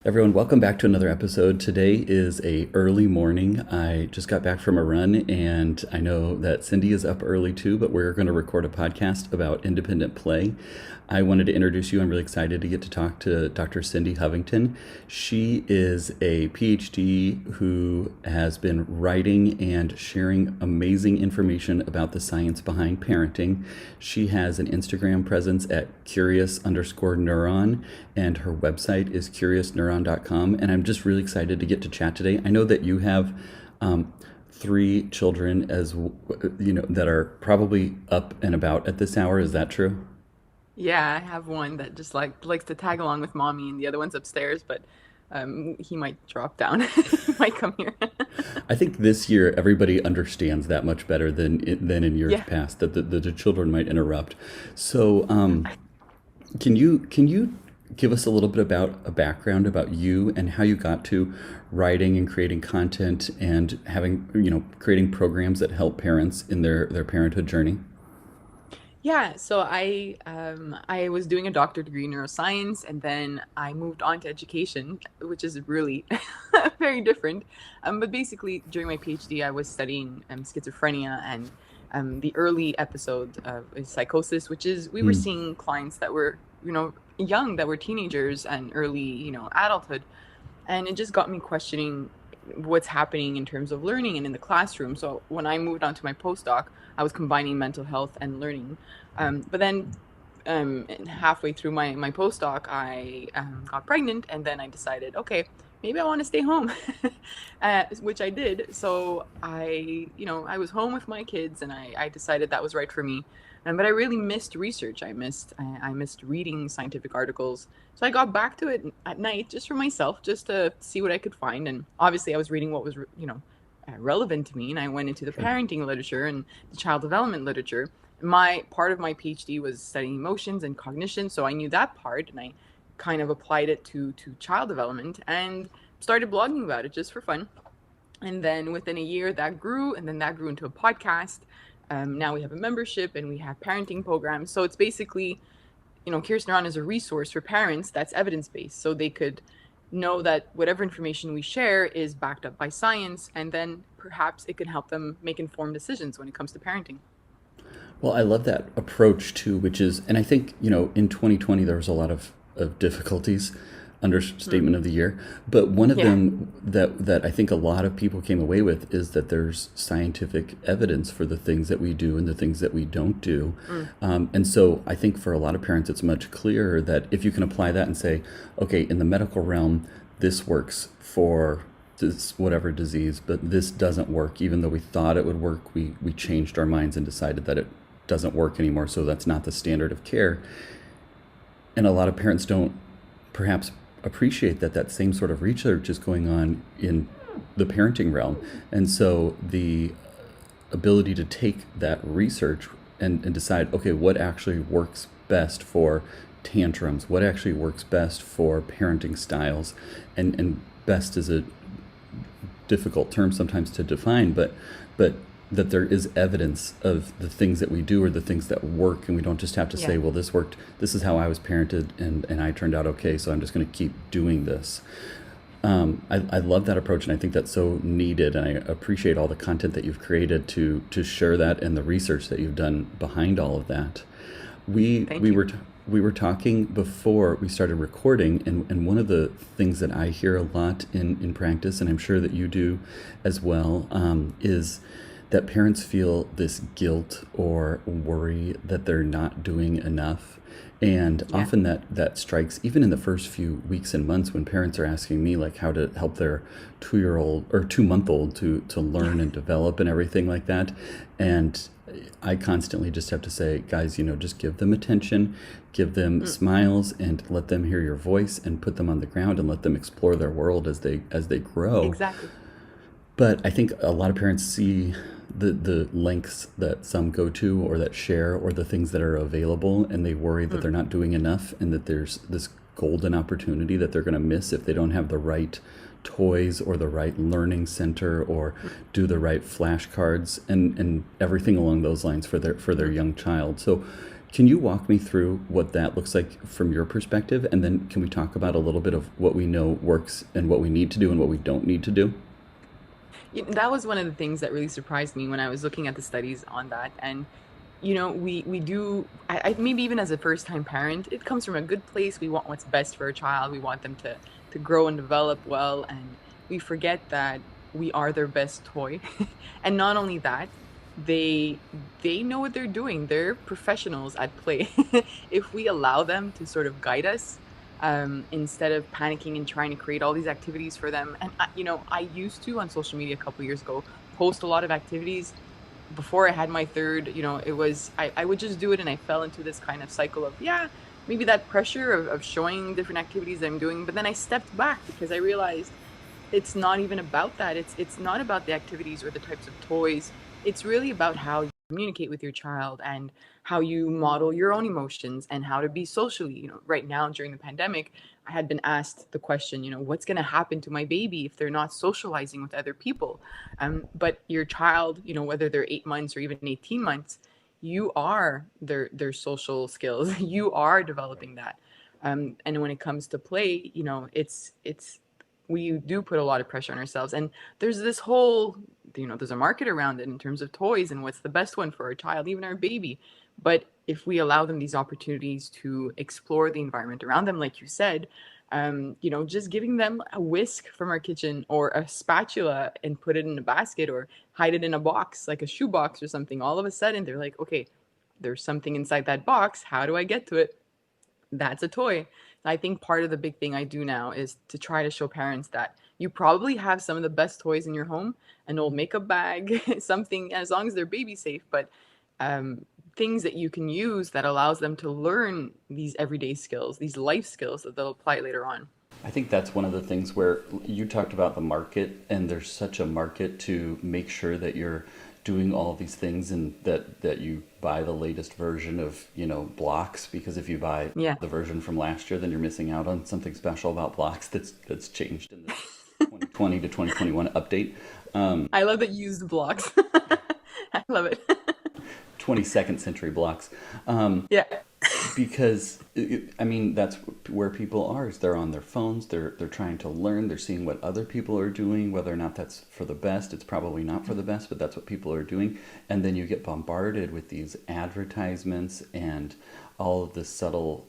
Everyone, welcome back to another episode. Today is a early morning. I just got back from a run, and I know that Cindy is up early too, but we're going to record a podcast about independent play. I wanted to introduce you. I'm really excited to get to talk to Dr. Cindy Hovington. She is a PhD who has been writing and sharing amazing information about the science behind parenting. She has an Instagram presence at curious_neuron, and her website is curiousneuron.com. And I'm just really excited to get to chat today. I know that you have three children that are probably up and about at this hour. Is that true? Yeah, I have one that just likes to tag along with mommy, and the other one's upstairs, but he might drop down. He might come here. I think this year everybody understands that much better than in years Yeah. past that the children might interrupt. So, can you give us a little bit about a background about you and how you got to writing and creating content and having creating programs that help parents in their parenthood journey? Yeah, so I was doing a doctorate degree in neuroscience, and then I moved on to education, which is really very different. But basically, during my PhD, I was studying schizophrenia and the early episode of psychosis, which is we were Mm, seeing clients that were young, that were teenagers and early adulthood, and it just got me questioning what's happening in terms of learning and in the classroom. So when I moved on to my postdoc, I was combining mental health and learning. But then halfway through my postdoc, I got pregnant, and then I decided, okay, maybe I want to stay home, which I did. So I was home with my kids, and I decided that was right for me. But I really missed research. I missed reading scientific articles. So I got back to it at night just for myself, just to see what I could find. And obviously, I was reading what was, relevant to me. And I went into the sure. parenting literature and the child development literature. My part of my PhD was studying emotions and cognition, so I knew that part, and I kind of applied it to child development and started blogging about it just for fun. And then within a year, that grew, and then that grew into a podcast. Now we have a membership and we have parenting programs. So it's basically, Curious Neuron is a resource for parents that's evidence-based. So they could know that whatever information we share is backed up by science, and then perhaps it can help them make informed decisions when it comes to parenting. Well, I love that approach too, which is, and I think, in 2020, there was a lot of difficulties, Hmm. understatement of the year. But one of Yeah. them that I think a lot of people came away with is that there's scientific evidence for the things that we do and the things that we don't do. Mm. And so I think for a lot of parents, it's much clearer that if you can apply that and say, okay, in the medical realm, this works for this whatever disease, but this doesn't work, even though we thought it would work, we changed our minds and decided that it doesn't work anymore, so that's not the standard of care. And a lot of parents don't perhaps appreciate that that same sort of research is going on in the parenting realm. And so the ability to take that research and decide, okay, what actually works best for tantrums, what actually works best for parenting styles, and best is a difficult term sometimes to define, but that there is evidence of the things that we do or the things that work, and we don't just have to Yeah. say, well, this worked, this is how I was parented, and I turned out okay, so I'm just going to keep doing this. I love that approach, and I think that's so needed, and I appreciate all the content that you've created to share that and the research that you've done behind all of that. We Thank we you. were we were talking before we started recording, and one of the things that I hear a lot in practice, and I'm sure that you do as well, is that parents feel this guilt or worry that they're not doing enough. And Yeah. often that strikes even in the first few weeks and months when parents are asking me like how to help their 2-year old or 2-month old to learn and develop and everything like that. And I constantly just have to say, guys, just give them attention, give them Mm. smiles, and let them hear your voice, and put them on the ground and let them explore their world as they grow. Exactly. But I think a lot of parents see the lengths that some go to or that share or the things that are available, and they worry that Mm. they're not doing enough and that there's this golden opportunity that they're going to miss if they don't have the right toys or the right learning center or do the right flashcards and everything along those lines for their Mm. young child. So Can you walk me through what that looks like from your perspective? And then can we talk about a little bit of what we know works and what we need to do and what we don't need to do? That was one of the things that really surprised me when I was looking at the studies on that. And we do. Maybe even as a first time parent, it comes from a good place. We want what's best for a child. We want them to grow and develop well, and we forget that we are their best toy. And not only that, they they know what they're doing. They're professionals at play. If we allow them to sort of guide us, instead of panicking and trying to create all these activities for them. And I used to, on social media a couple years ago, post a lot of activities. Before I had my third, it was, I would just do it, and I fell into this kind of cycle of, yeah, maybe that pressure of showing different activities I'm doing. But then I stepped back because I realized it's not even about that. It's not about the activities or the types of toys. It's really about how you communicate with your child, and how you model your own emotions, and how to be socially. Right now during the pandemic, I had been asked the question, what's going to happen to my baby if they're not socializing with other people? But your child, whether they're 8 months or even 18 months, you are their social skills. You are developing that. And when it comes to play, it's we do put a lot of pressure on ourselves, and there's this whole, there's a market around it in terms of toys and what's the best one for our child, even our baby. But if we allow them these opportunities to explore the environment around them, like you said, just giving them a whisk from our kitchen or a spatula and put it in a basket or hide it in a box, like a shoe box or something, all of a sudden they're like, okay, there's something inside that box. How do I get to it? That's a toy. I think part of the big thing I do now is to try to show parents that you probably have some of the best toys in your home, an old makeup bag, something, as long as they're baby safe, but um, things that you can use that allows them to learn these everyday skills, these life skills that they'll apply later on. I think that's one of the things where you talked about the market, and there's such a market to make sure that you're doing all of these things, and that you buy the latest version of, blocks, because if you buy Yeah. the version from last year, then you're missing out on something special about blocks that's changed in this 2020 to 2021 update. I love that you use the blocks. I love it. 22nd century blocks. Yeah. Because I mean, that's where people are, is they're on their phones, they're trying to learn, they're seeing what other people are doing, whether or not that's for the best. It's probably not for the best, but that's what people are doing. And then you get bombarded with these advertisements, and all of this subtle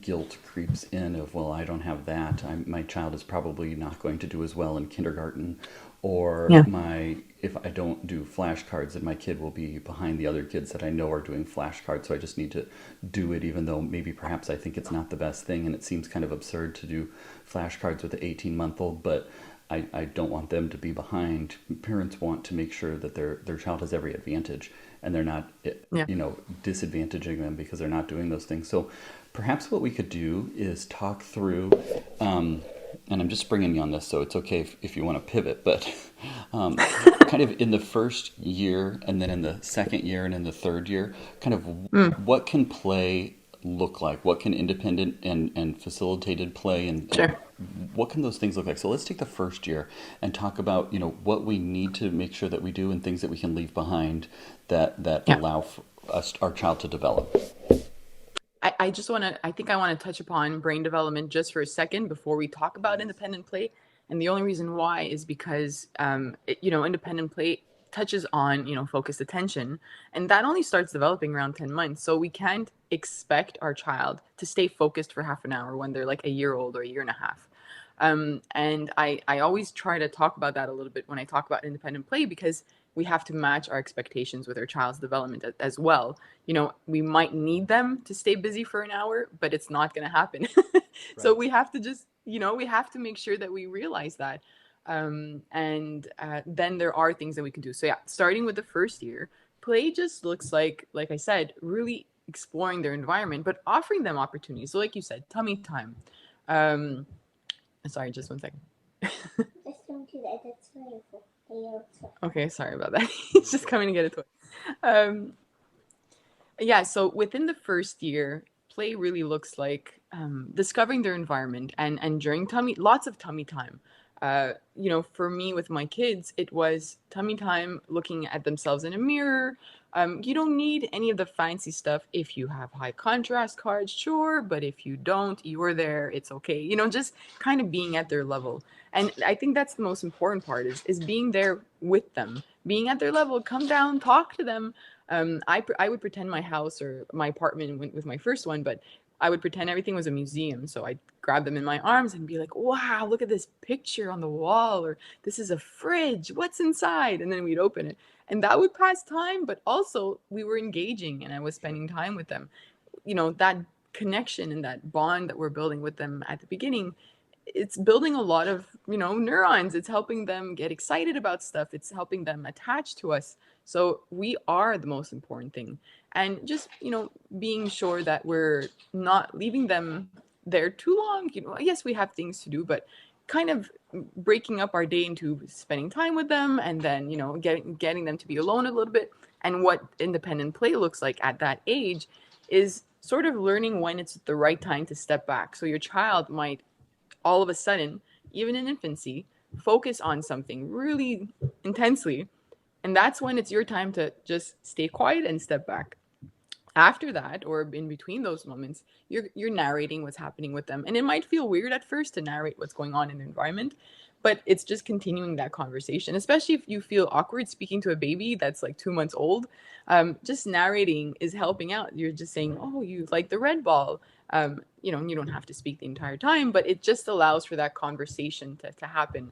guilt creeps in of, well, I don't have that. My child is probably not going to do as well in kindergarten, or Yeah. my if I don't do flashcards, then my kid will be behind the other kids that I know are doing flashcards. So I just need to do it, even though maybe perhaps I think it's not the best thing, and it seems kind of absurd to do flashcards with an 18-month-old, but I don't want them to be behind. Parents want to make sure that their child has every advantage, and they're not, Yeah. disadvantaging them because they're not doing those things. So perhaps what we could do is talk through, and I'm just springing you on this, so it's okay if you want to pivot, but um, kind of in the first year, and then in the second year, and in the third year, kind of Mm, what can play look like? What can independent and facilitated play, and sure. what can those things look like? So let's take the first year and talk about, what we need to make sure that we do, and things that we can leave behind that Yeah. allow for us, our child, to develop. I just want to, I think I want to touch upon brain development just for a second before we talk about independent play. And the only reason why is because, independent play touches on, focused attention. And that only starts developing around 10 months. So we can't expect our child to stay focused for half an hour when they're like a year old or a year and a half. And I always try to talk about that a little bit when I talk about independent play, because we have to match our expectations with our child's development as well. We might need them to stay busy for an hour, but it's not going to happen. So Right. we have to just, we have to make sure that we realize that. And then there are things that we can do. So yeah, starting with the first year, play just looks like I said, really exploring their environment, but offering them opportunities. So like you said, tummy time. Um, Sorry, just one second. Just don't do that. That's painful. Okay, sorry about that. He's just coming to get a toy. Um, yeah, so within the first year, play really looks like discovering their environment, and during lots of tummy time. For me with my kids, it was tummy time, looking at themselves in a mirror. You don't need any of the fancy stuff. If you have high contrast cards, sure, but if you don't, you're there, it's okay. Just kind of being at their level. And I think that's the most important part, is being there with them, being at their level. Come down, talk to them. I would pretend my house or my apartment with my first one, but I would pretend everything was a museum. So I'd grab them in my arms and be like, wow, look at this picture on the wall, or this is a fridge. What's inside? And then we'd open it. And that would pass time, but also we were engaging and I was spending time with them. That connection and that bond that we're building with them at the beginning, it's building a lot of, neurons. It's helping them get excited about stuff. It's helping them attach to us. So we are the most important thing. And just, being sure that we're not leaving them there too long. Yes, we have things to do, but kind of breaking up our day into spending time with them, and then, getting them to be alone a little bit. And what independent play looks like at that age is sort of learning when it's the right time to step back. So your child might all of a sudden, even in infancy, focus on something really intensely. And that's when it's your time to just stay quiet and step back. After that, or in between those moments, you're narrating what's happening with them. And it might feel weird at first to narrate what's going on in the environment, but it's just continuing that conversation, especially if you feel awkward speaking to a baby that's like 2 months old. Just narrating is helping out. You're just saying, oh, you like the red ball. You don't have to speak the entire time, but it just allows for that conversation to happen.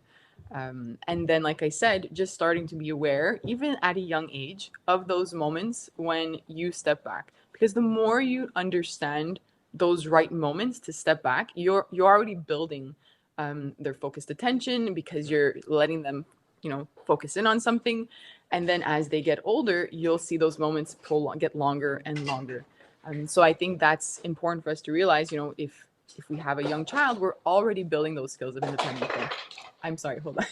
And then, like I said, just starting to be aware, even at a young age, of those moments when you step back. Because the more you understand those right moments to step back, you're already building their focused attention, because you're letting them, focus in on something. And then as they get older, you'll see those moments get longer and longer. So I think that's important for us to realize, if we have a young child, we're already building those skills of independent play. I'm sorry, hold on.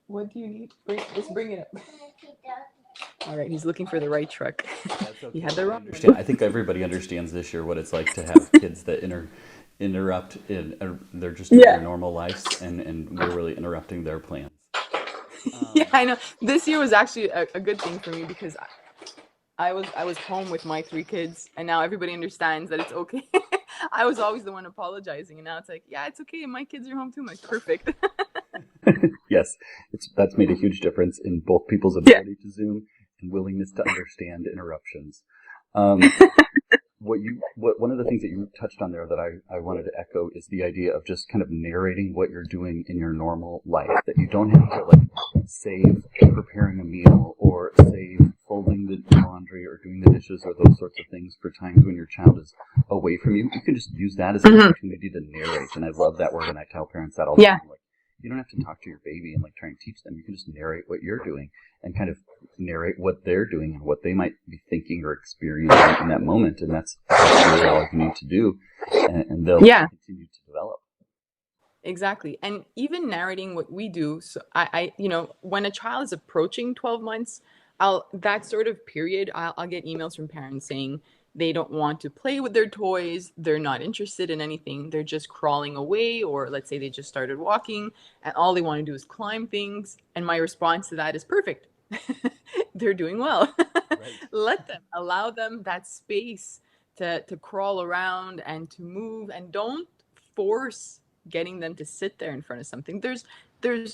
What do you need? Just bring it up. All right, he's looking for the right truck. That's okay. He had the wrong I think everybody understands this year what it's like to have kids that interrupt they're just doing their normal lives, and we're really interrupting their plans. Yeah, I know. This year was actually a good thing for me, because I was home with my 3 kids, and now everybody understands that it's okay. I was always the one apologizing, and now it's like, yeah, it's okay. My kids are home too. I'm like, perfect. Yes, that's made a huge difference in both people's ability to Zoom and willingness to understand interruptions. One of the things that you touched on there that I wanted to echo is the idea of just kind of narrating what you're doing in your normal life, that you don't have to save preparing a meal, or save folding the laundry, or doing the dishes, or those sorts of things for times when your child is away from you. You can just use that as an opportunity to narrate. And I love that word, and I tell parents that all the time. You don't have to talk to your baby and try and teach them. You can just narrate what you're doing, and kind of narrate what they're doing and what they might be thinking or experiencing in that moment. And that's really all you need to do, and they'll continue to develop. Exactly. And even narrating what we do. So I when a child is approaching 12 months, that sort of period, I'll get emails from parents saying they don't want to play with their toys. They're not interested in anything. They're just crawling away, or let's say they just started walking and all they want to do is climb things. And my response to that is perfect. They're doing well. Let them, allow them that space to crawl around and to move, and don't force getting them to sit there in front of something.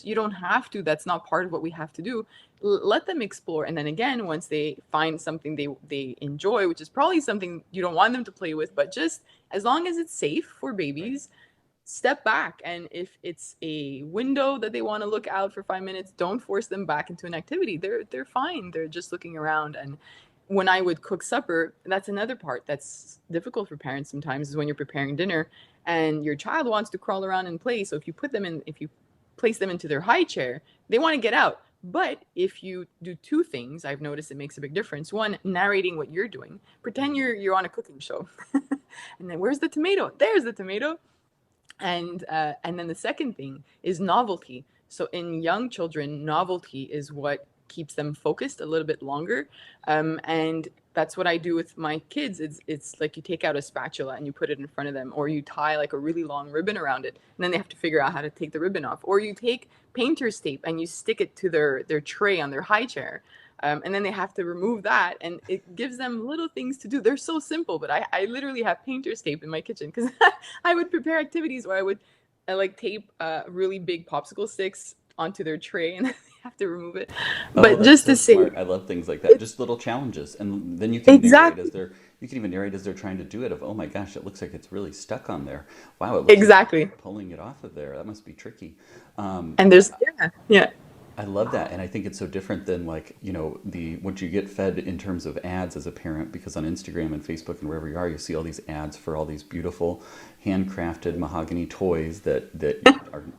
You don't have to. That's not part of what we have to do. Let them explore. And then again, once they find something they enjoy, which is probably something you don't want them to play with, but just as long as it's safe for babies, step back. And if it's a window that they want to look out for 5 minutes, don't force them back into an activity. They're fine. They're just looking around. And when I would cook supper, that's another part that's difficult for parents sometimes, is when you're preparing dinner and your child wants to crawl around and play. So if you place them into their high chair, they want to get out. But if you do 2 things, I've noticed it makes a big difference. One, narrating what you're doing. Pretend you're on a cooking show. And then, where's the tomato? There's the tomato. And then the second thing is novelty. So in young children, novelty is what keeps them focused a little bit longer. And that's what I do with my kids. It's like you take out a spatula and you put it in front of them, or you tie like a really long ribbon around it, and then they have to figure out how to take the ribbon off. Or you take painter's tape and you stick it to their tray on their high chair, and then they have to remove that, and it gives them little things to do. They're so simple, but I literally have painter's tape in my kitchen because I would prepare activities where I would like tape really big popsicle sticks onto their tray and they have to remove it. Oh, But that's just so to say, smart. I love things like that. it's Just little challenges. And then you can narrate as exactly, they're, you can even narrate as they're trying to do it of, oh my gosh, it looks like it's really stuck on there. Wow, it looks like you're exactly. pulling it off of there. That must be tricky. Um, And there's, yeah, yeah, I love that, and I think it's so different than like the what you get fed in terms of ads as a parent, because on Instagram and Facebook and wherever you are, you see all these ads for all these beautiful handcrafted mahogany toys that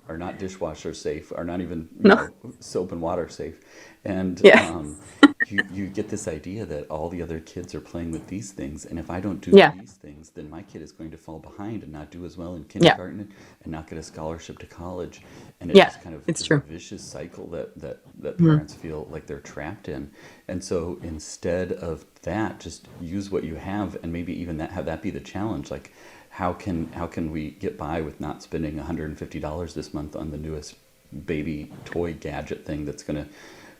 are not dishwasher safe, are not even no, soap and water safe, and yeah, you get this idea that all the other kids are playing with these things, and if I don't do yeah, these things, then my kid is going to fall behind and not do as well in yeah, kindergarten and not get a scholarship to college, and it yeah, just kind of it's is a true. vicious cycle that Mhm. parents feel like they're trapped in. And so instead of that, just use what you have, and maybe even that have that be the challenge. Like, how can we get by with not spending $150 this month on the newest baby toy gadget thing that's gonna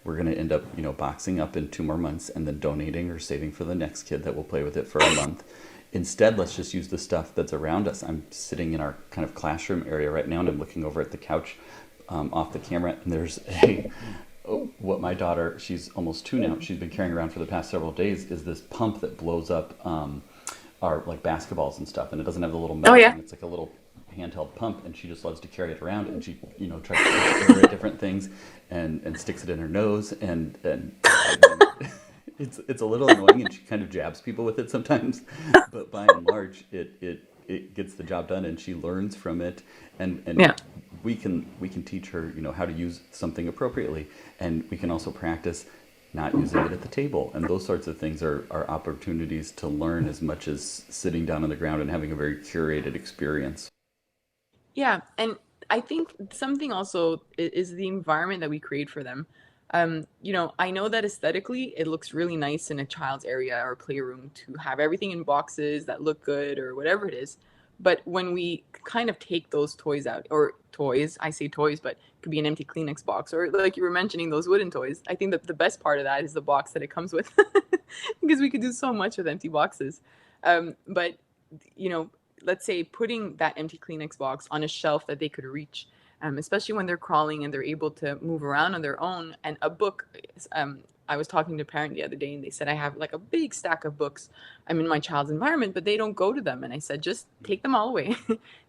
we're gonna end up boxing up in 2 more months and then donating or saving for the next kid that will play with it for a month. Instead, let's just use the stuff that's around us. I'm sitting in our kind of classroom area right now, and I'm looking over at the couch off the camera, and there's a what my daughter, she's almost 2 now, she's been carrying around for the past several days, is this pump that blows up our like basketballs and stuff, and it doesn't have the little Oh metal yeah, thing. It's like a little handheld pump, and she just loves to carry it around, and she tries to shoot air at different things, and sticks it in her nose, and I mean, it's a little annoying, and she kind of jabs people with it sometimes, but by and large, it gets the job done, and she learns from it, and yeah. we can teach her how to use something appropriately, and we can also practice not using it at the table, and those sorts of things are opportunities to learn as much as sitting down on the ground and having a very curated experience. Yeah, and I think something also is the environment that we create for them. I know that aesthetically it looks really nice in a child's area or playroom to have everything in boxes that look good or whatever it is. But when we kind of take those toys out, or toys, I say toys, but it could be an empty Kleenex box, or like you were mentioning, those wooden toys. I think that the best part of that is the box that it comes with, because we could do so much with empty boxes. But you know, let's say putting that empty Kleenex box on a shelf that they could reach, especially when they're crawling and they're able to move around on their own. And a book, I was talking to a parent the other day and they said, I have like a big stack of books. I'm in my child's environment, but they don't go to them. And I said, just take them all away.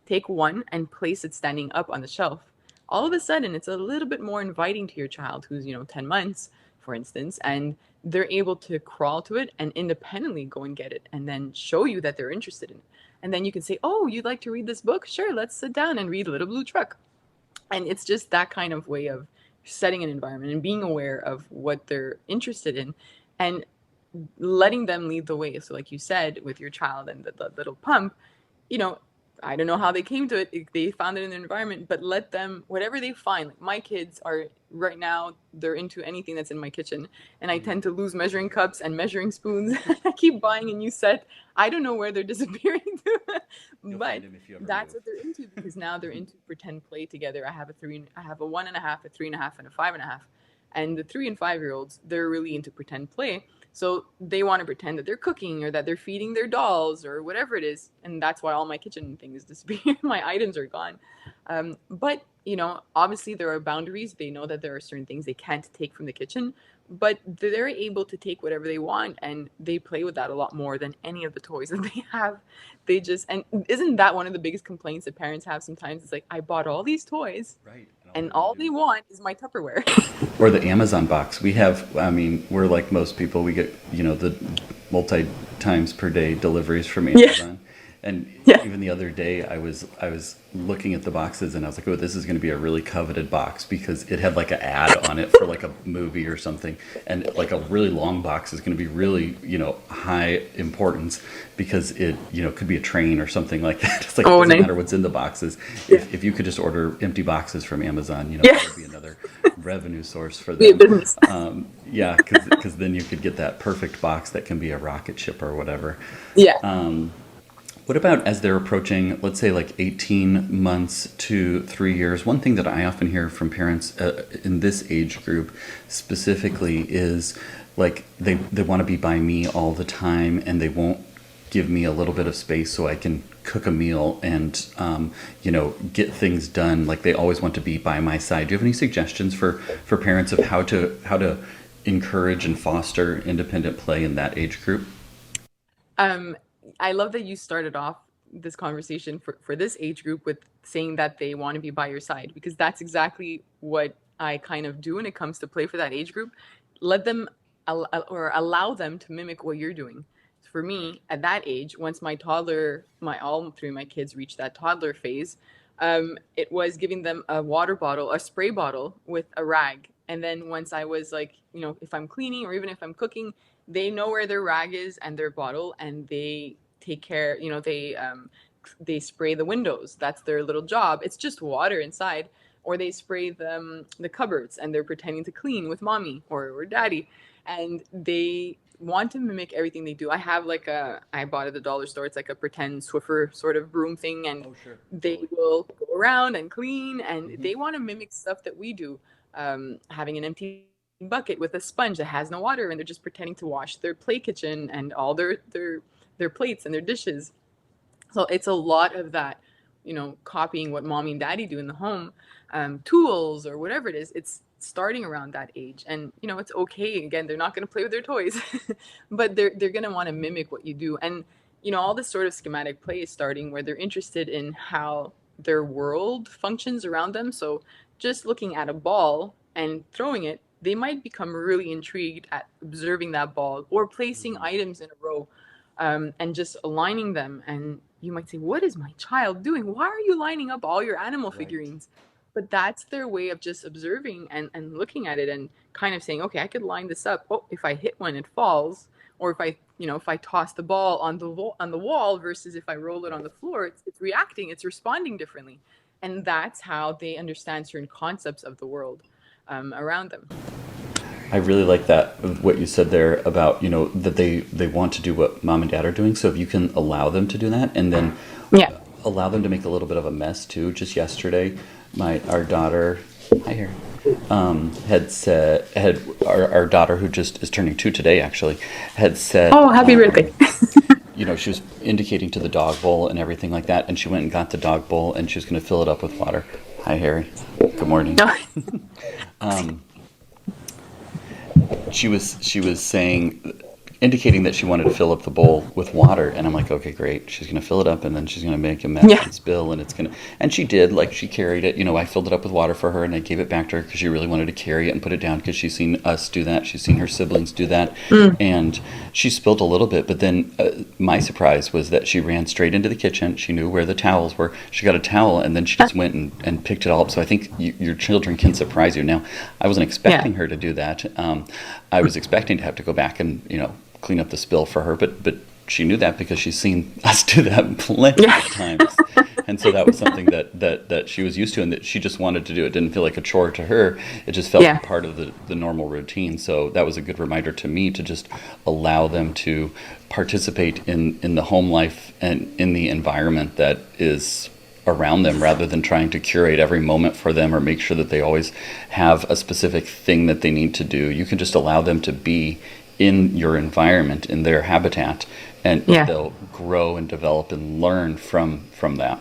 Take one and place it standing up on the shelf. All of a sudden, it's a little bit more inviting to your child who's, 10 months, for instance, and they're able to crawl to it and independently go and get it and then show you that they're interested in it. And then you can say, oh, you'd like to read this book? Sure, let's sit down and read Little Blue Truck. And it's just that kind of way of setting an environment and being aware of what they're interested in and letting them lead the way. So, like you said, with your child and the little pump, you know, I don't know how they came to it. They found it in their environment, but let them, whatever they find. Like my kids are right now, they're into anything that's in my kitchen. And I Mm. tend to lose measuring cups and measuring spoons. I keep buying a new set. I don't know where they're disappearing to, You'll but find him if you ever that's move. what they're into because now they're into pretend play together. I have a 1.5, a 3.5, and a 5.5. And the 3 and 5 year olds, they're really into pretend play. So they want to pretend that they're cooking or that they're feeding their dolls or whatever it is. And that's why all my kitchen things disappear. My items are gone. But, obviously there are boundaries. They know that there are certain things they can't take from the kitchen, but they're able to take whatever they want and they play with that a lot more than any of the toys that they have. And isn't that one of the biggest complaints that parents have sometimes? It's like, I bought all these toys Right, and all and they're gonna all do they is want is my Tupperware. or the Amazon box. We have, I mean, we're like most people. We get, the multi times per day deliveries from Yeah. Amazon. And Yeah. even the other day, I was looking at the boxes, and I was like, "Oh, this is going to be a really coveted box," because it had like an ad on it for like a movie or something, and like a really long box is going to be really, high importance because it, could be a train or something like that. It's like it Oh, doesn't nice. matter what's in the boxes. Yeah. If you could just order empty boxes from Amazon, Yeah. that would be another revenue source for Be a them. business. Yeah, because then you could get that perfect box that can be a rocket ship or whatever. Yeah. What about as they're approaching, let's say, like 18 months to 3 years? One thing that I often hear from parents in this age group specifically is like they want to be by me all the time and they won't give me a little bit of space so I can cook a meal and, get things done. Like they always want to be by my side. Do you have any suggestions for parents of how to encourage and foster independent play in that age group? Um, I love that you started off this conversation for this age group with saying that they want to be by your side, because that's exactly what I kind of do when it comes to play for that age group. Let them or allow them to mimic what you're doing. For me, at that age, once my toddler, my all three of my kids reached that toddler phase, it was giving them a water bottle, a spray bottle with a rag. And then once I was like, if I'm cleaning or even if I'm cooking, they know where their rag is and their bottle, and they take care. They spray the windows. That's their little job. It's just water inside. Or they spray the cupboards, and they're pretending to clean with mommy or daddy, and they want to mimic everything they do. I have like I bought at the dollar store. It's like a pretend Swiffer sort of broom thing, and Oh, sure, they totally. will go around and clean, and Hmm. they want to mimic stuff that we do. Having an empty bucket with a sponge that has no water, and they're just pretending to wash their play kitchen and all their plates and their dishes. So it's a lot of that, copying what mommy and daddy do in the home, tools or whatever it is. It's starting around that age, and it's okay. Again, they're not going to play with their toys, but they're going to want to mimic what you do, and all this sort of schematic play is starting where they're interested in how their world functions around them. So just looking at a ball and throwing it, they might become really intrigued at observing that ball or placing Hmm. items in a row, and just aligning them. And you might say, "What is my child doing? Why are you lining up all your animal Right. figurines?" But that's their way of just observing and looking at it and kind of saying, "Okay, I could line this up. Oh, if I hit one, it falls." Or if I toss the ball on the wall versus if I roll it on the floor, it's reacting, it's responding differently, and that's how they understand certain concepts of the world around them. I really like that what you said there about that they want to do what mom and dad are doing. So if you can allow them to do that, and then Yeah. allow them to make a little bit of a mess too. Just yesterday, my our daughter, hi here, had said had our daughter who just is turning 2 today actually had said. Oh, happy birthday. She was indicating to the dog bowl and everything like that, and she went and got the dog bowl and she was going to fill it up with water. Hi, Harry. Good morning. No. She was saying, indicating that she wanted to fill up the bowl with water, and I'm like, okay, great. She's gonna fill it up, and then she's gonna make a mess Yeah. and spill, and it's gonna. And she did. Like she carried it. I filled it up with water for her, and I gave it back to her because she really wanted to carry it and put it down because she's seen us do that. She's seen her siblings do that, Mm. and she spilled a little bit. But then my surprise was that she ran straight into the kitchen. She knew where the towels were. She got a towel, and then she just went and picked it all up. So I think your children can surprise you. Now, I wasn't Yeah. expecting her to do that. I was expecting to have to go back and clean up the spill for her, but she knew that because she's seen us do that plenty Yeah. of times, and so that was something that she was used to and that she just wanted to do. It didn't feel like a chore to her; it just felt Yeah. part of the normal routine. So that was a good reminder to me to just allow them to participate in the home life and in the environment that is around them rather than trying to curate every moment for them or make sure that they always have a specific thing that they need to do. You can just allow them to be in your environment, in their habitat, and Yeah. they'll grow and develop and learn from that.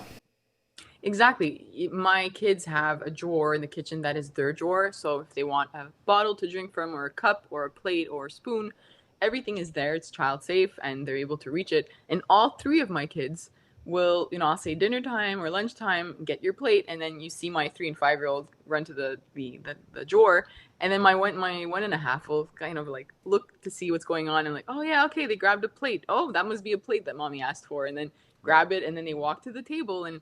Exactly. My kids have a drawer in the kitchen that is their drawer. So if they want a bottle to drink from, or a cup, or a plate, or a spoon, everything is there. It's child safe, and they're able to reach it. And all three of my kids will, I'll say dinner time or lunchtime, get your plate, and then you see my 3 and 5-year-old run to the drawer, and then my 1.5 will kind of like look to see what's going on, and like, oh yeah, okay, they grabbed a plate. Oh, that must be a plate that mommy asked for, and then Right. grab it, and then they walk to the table, and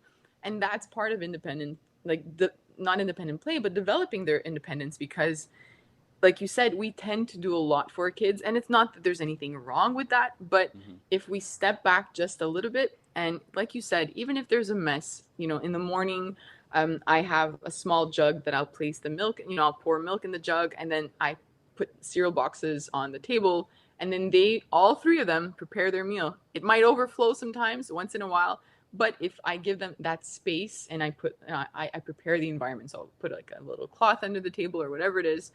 that's part of independent, like the not independent play, but developing their independence, because like you said, we tend to do a lot for our kids, and it's not that there's anything wrong with that, but Hmm. if we step back just a little bit, and like you said, even if there's a mess, in the morning, I have a small jug that I'll place the milk, I'll pour milk in the jug, and then I put cereal boxes on the table, and then all three of them prepare their meal. It might overflow sometimes once in a while, but if I give them that space and I prepare the environment, so I'll put like a little cloth under the table or whatever it is.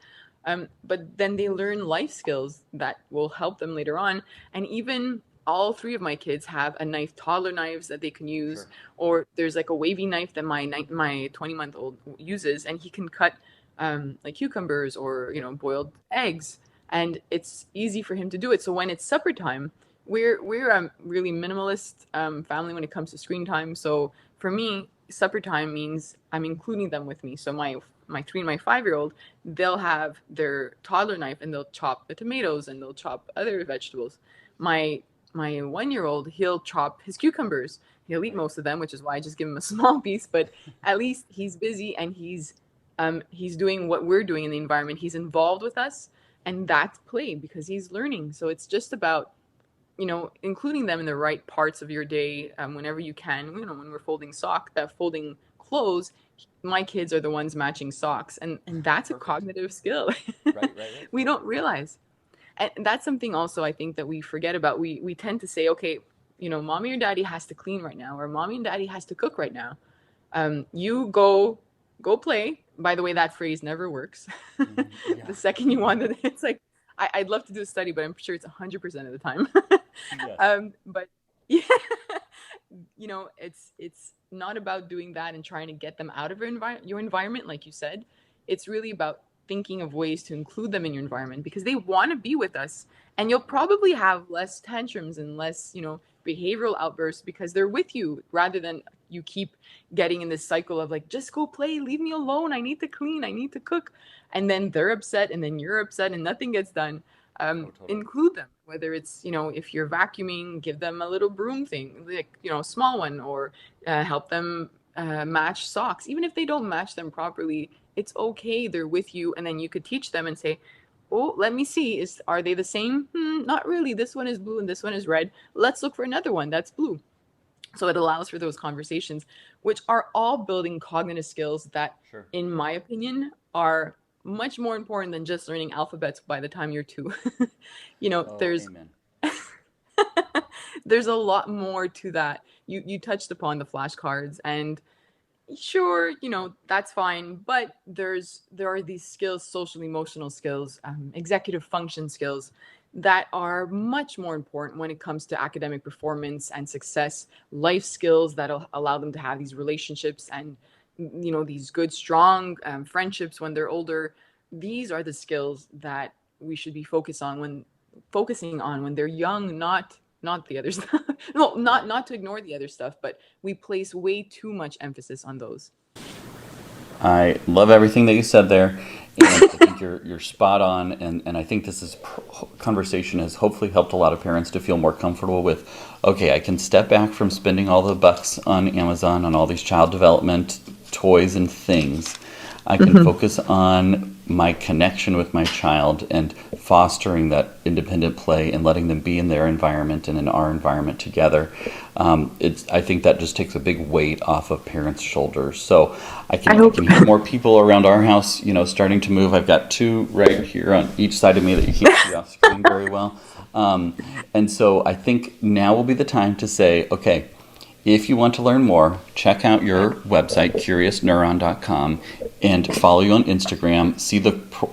But then they learn life skills that will help them later on. And even all three of my kids have a knife, toddler knives that they can use, Sure. or there's like a wavy knife that my 20-month-old uses, and he can cut like cucumbers or boiled eggs, and it's easy for him to do it. So when it's supper time, we're a really minimalist family when it comes to screen time. So for me, supper time means I'm including them with me. So my 3 and my 5-year-old, they'll have their toddler knife and they'll chop the tomatoes and they'll chop other vegetables. My 1-year-old, he'll chop his cucumbers. He'll eat most of them, which is why I just give him a small piece. But at least he's busy and he's doing what we're doing in the environment. He's involved with us, and that's play because he's learning. So it's just about including them in the right parts of your day whenever you can. When we're folding clothes, my kids are the ones matching socks, and that's a Perfect. cognitive skill. Right. We don't realize. And that's something also I think that we forget about. We tend to say, okay, mommy or daddy has to clean right now, or mommy and daddy has to cook right now. You go play. By the way, that phrase never works. Yeah. The second you want it, it's like I'd love to do a study, but I'm sure it's 100% of the time. Yes. But yeah, it's not about doing that and trying to get them out of your environment, like you said. It's really about thinking of ways to include them in your environment because they want to be with us, and you'll probably have less tantrums and less, behavioral outbursts because they're with you rather than you keep getting in this cycle of like, just go play, leave me alone, I need to clean, I need to cook, and then they're upset and then you're upset and nothing gets done. Totally. Include them, whether it's if you're vacuuming, give them a little broom thing, like small one, or help them match socks. Even if they don't match them properly, it's okay, they're with you, and then you could teach them and say, oh, let me see, are they the same? Not really, this one is blue and this one is red, let's look for another one that's blue. So it allows for those conversations, which are all building cognitive skills that, Sure. in my opinion, are much more important than just learning alphabets by the time you're 2. Oh, There's amen. there's a lot more to that. You touched upon the flashcards, and sure, that's fine, but there are these skills, social emotional skills, executive function skills, that are much more important when it comes to academic performance and success. Life skills that'll allow them to have these relationships and these good strong friendships when they're older. These are the skills that we should be focusing on when they're young, not the other stuff. No, not to ignore the other stuff, but we place way too much emphasis on those. I love everything that you said there, and I think you're spot on. And I think conversation has hopefully helped a lot of parents to feel more comfortable with. Okay, I can step back from spending all the bucks on Amazon on all these child development toys and things. I can focus on my connection with my child and fostering that independent play and letting them be in their environment and in our environment together. I think that just takes a big weight off of parents' shoulders. So I can hear more people around our house, starting to move. I've got 2 right here on each side of me that you can't see off screen very well. And so I think now will be the time to say, okay, if you want to learn more, check out your website, curiousneuron.com, and follow you on Instagram. See the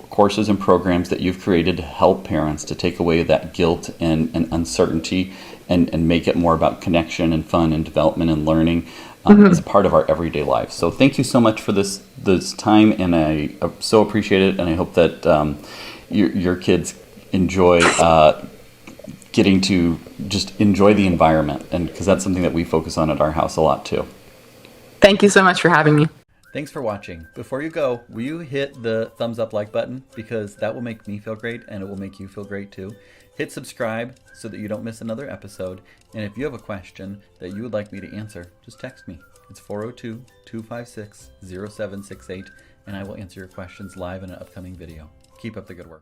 courses and programs that you've created to help parents to take away that guilt and uncertainty and make it more about connection and fun and development and learning as a part of our everyday life. So thank you so much for this time, and I so appreciate it, and I hope that your kids enjoy getting to just enjoy the environment, and because that's something that we focus on at our house a lot too. Thank you so much for having me. Thanks for watching. Before you go, will you hit the thumbs up like button, because that will make me feel great and it will make you feel great too. Hit subscribe so that you don't miss another episode, and if you have a question that you would like me to answer, just text me. It's 402-256-0768, and I will answer your questions live in an upcoming video. Keep up the good work.